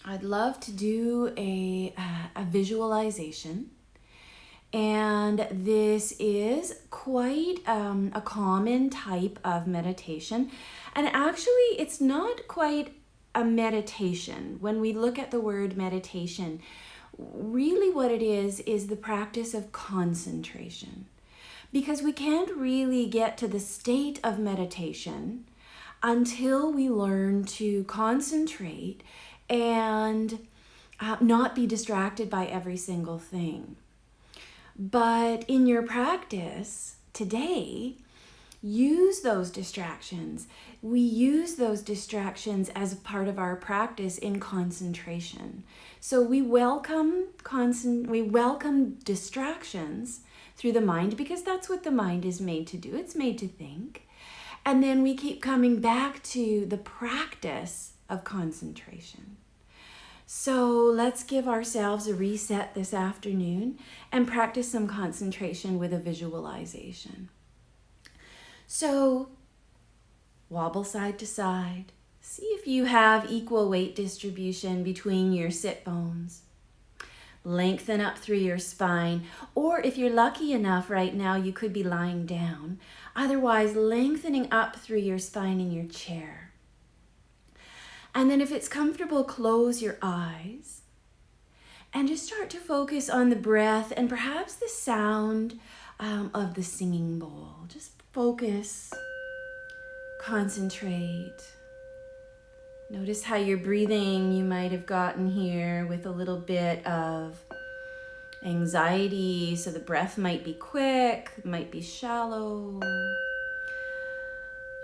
I'd love to do a visualization. And this is quite a common type of meditation. And actually, it's not quite a meditation. When we look at the word meditation, really what it is the practice of concentration. Because we can't really get to the state of meditation until we learn to concentrate and not be distracted by every single thing. But in your practice today, use those distractions. We use those distractions as a part of our practice in concentration. So we welcome distractions through the mind because that's what the mind is made to do. It's made to think. And then we keep coming back to the practice of concentration. So let's give ourselves a reset this afternoon and practice some concentration with a visualization. So wobble side to side. See if you have equal weight distribution between your sit bones. Lengthen up through your spine, or if you're lucky enough right now, you could be lying down. Otherwise, lengthening up through your spine in your chair. And then if it's comfortable, close your eyes and just start to focus on the breath and perhaps the sound of the singing bowl. Just focus, concentrate. Notice how you're breathing. You might have gotten here with a little bit of anxiety, so the breath might be quick, might be shallow.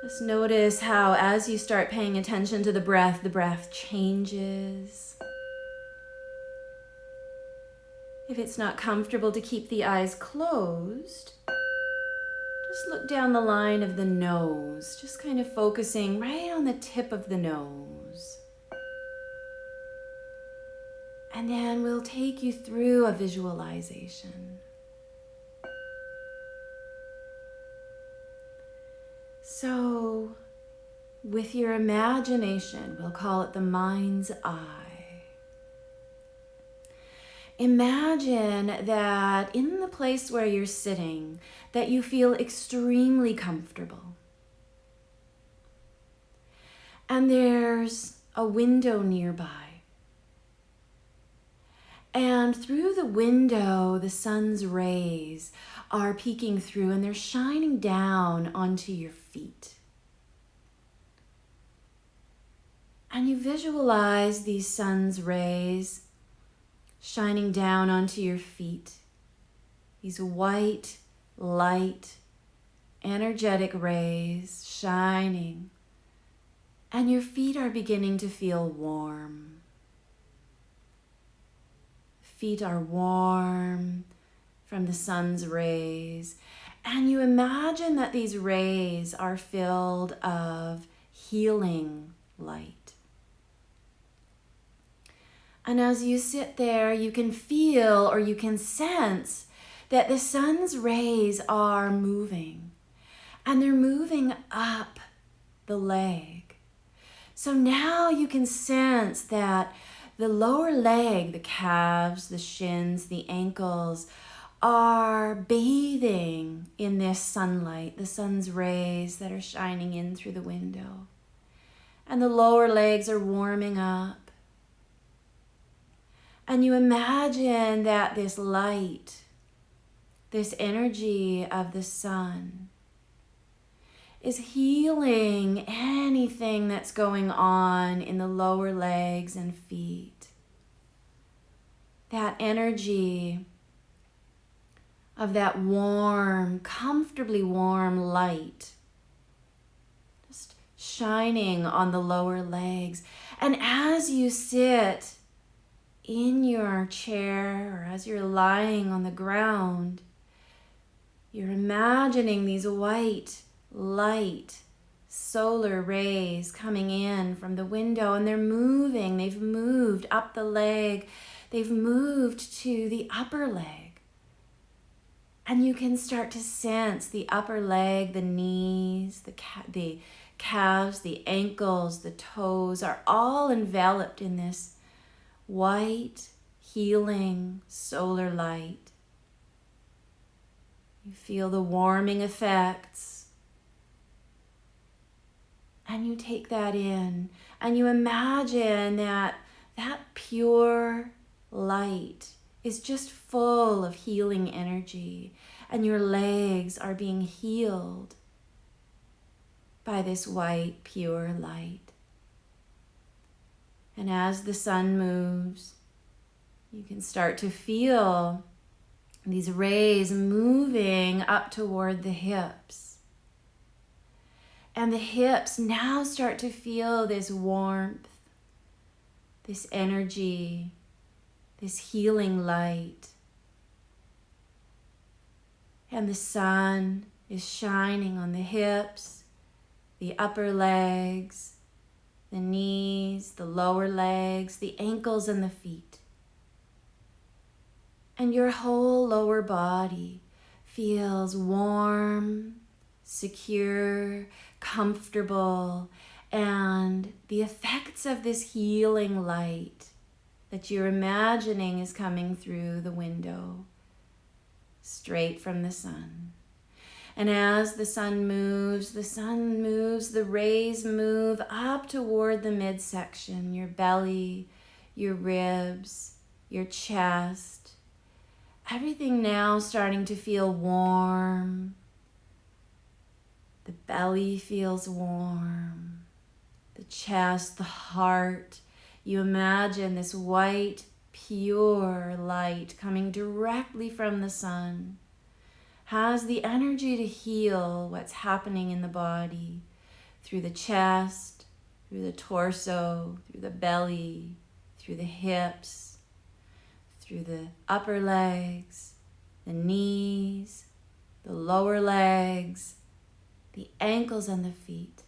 Just notice how as you start paying attention to the breath changes. If it's not comfortable to keep the eyes closed, just look down the line of the nose, just kind of focusing right on the tip of the nose. And then we'll take you through a visualization. So, with your imagination, we'll call it the mind's eye. Imagine that in the place where you're sitting, that you feel extremely comfortable. And there's a window nearby. And through the window, the sun's rays are peeking through and they're shining down onto your feet. And you visualize these sun's rays shining down onto your feet. These white, light, energetic rays shining. And your feet are beginning to feel warm. Feet are warm from the sun's rays. And you imagine that these rays are filled of healing light. And as you sit there, you can feel or you can sense that the sun's rays are moving. And they're moving up the leg. So now you can sense that the lower leg, the calves, the shins, the ankles are bathing in this sunlight, the sun's rays that are shining in through the window. And the lower legs are warming up. And you imagine that this light, this energy of the sun, is healing anything that's going on in the lower legs and feet. That energy of that warm, comfortably warm light just shining on the lower legs. And as you sit in your chair or as you're lying on the ground, you're imagining these white, light solar rays coming in from the window, and they're moving. They've moved up the leg. They've moved to the upper leg. And you can start to sense the upper leg, the knees, the calves, the ankles, the toes are all enveloped in this white, healing solar light. You feel the warming effects, and you take that in, and you imagine that pure light is just full of healing energy, and your legs are being healed by this white, pure light. And as the sun moves, you can start to feel these rays moving up toward the hips. And the hips now start to feel this warmth, this energy, this healing light. And the sun is shining on the hips, the upper legs, the knees, the lower legs, the ankles, and the feet. And your whole lower body feels warm, secure, comfortable, and the effects of this healing light that you're imagining is coming through the window, straight from the sun. And as the sun moves, the rays move up toward the midsection, your belly, your ribs, your chest. Everything now starting to feel warm. The belly feels warm. The chest, the heart. You imagine this white, pure light coming directly from the sun. Has the energy to heal what's happening in the body through the chest, through the torso, through the belly, through the hips, through the upper legs, the knees, the lower legs, the ankles and the feet.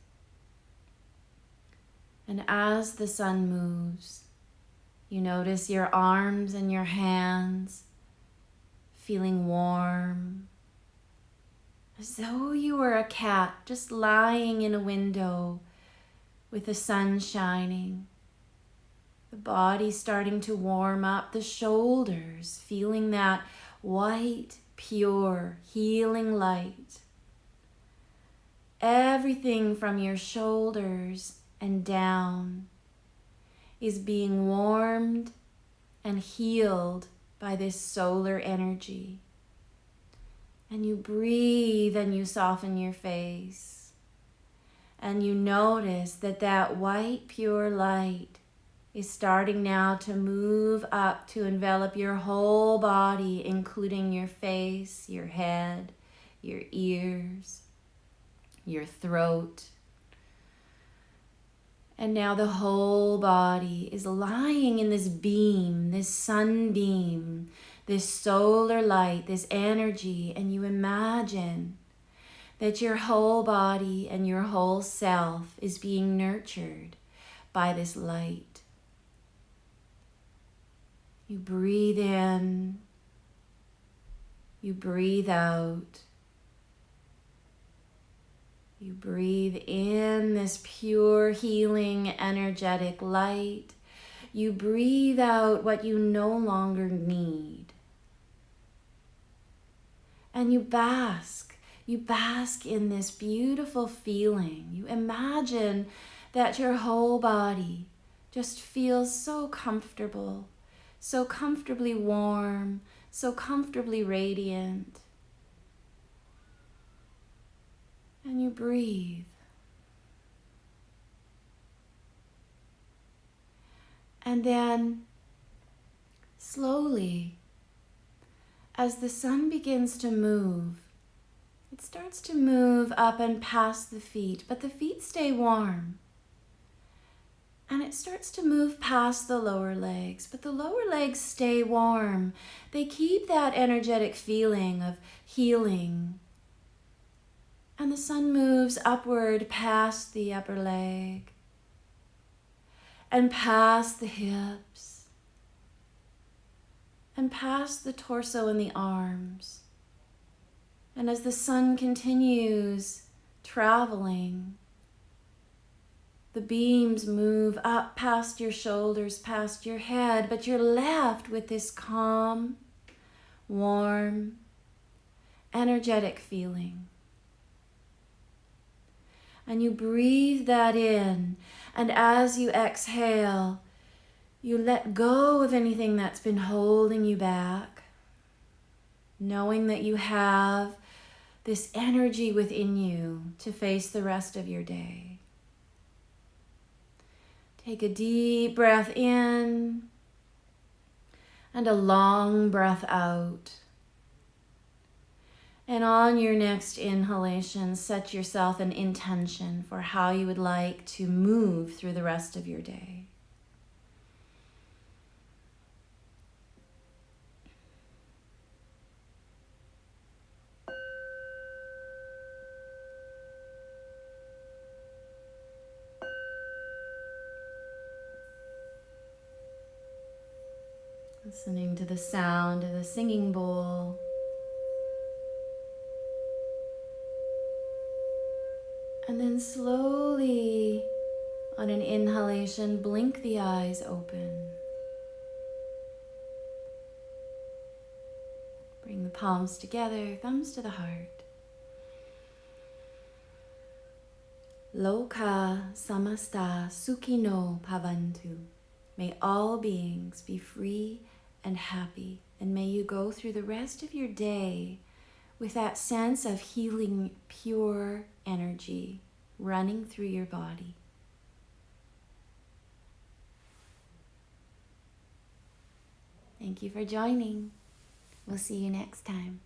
And as the sun moves, you notice your arms and your hands feeling warm, as though you were a cat just lying in a window with the sun shining. The body starting to warm up, the shoulders feeling that white, pure, healing light. Everything from your shoulders and down is being warmed and healed by this solar energy. And you breathe and you soften your face. And you notice that white, pure light is starting now to move up to envelop your whole body, including your face, your head, your ears, your throat. And now the whole body is lying in this beam, this sunbeam, this solar light, this energy, and you imagine that your whole body and your whole self is being nurtured by this light. You breathe in, you breathe out. You breathe in this pure, healing, energetic light. You breathe out what you no longer need. And you bask in this beautiful feeling. You imagine that your whole body just feels so comfortable, so comfortably warm, so comfortably radiant. And you breathe. And then slowly, as the sun begins to move, it starts to move up and past the feet, but the feet stay warm. And it starts to move past the lower legs, but the lower legs stay warm. They keep that energetic feeling of healing. And the sun moves upward past the upper leg and past the hips and past the torso and the arms. And as the sun continues traveling, the The beams move up past your shoulders, past your head, but you're left with this calm, warm, energetic feeling. And you breathe that in, and as you exhale, you let go of anything that's been holding you back, knowing that you have this energy within you to face the rest of your day. Take a deep breath in and a long breath out. And on your next inhalation, set yourself an intention for how you would like to move through the rest of your day. Listening to the sound of the singing bowl. And then slowly, on an inhalation, blink the eyes open. Bring the palms together, thumbs to the heart. Loka samasta sukhino bhavantu. May all beings be free and happy, and may you go through the rest of your day with that sense of healing, pure energy running through your body. Thank you for joining. We'll see you next time.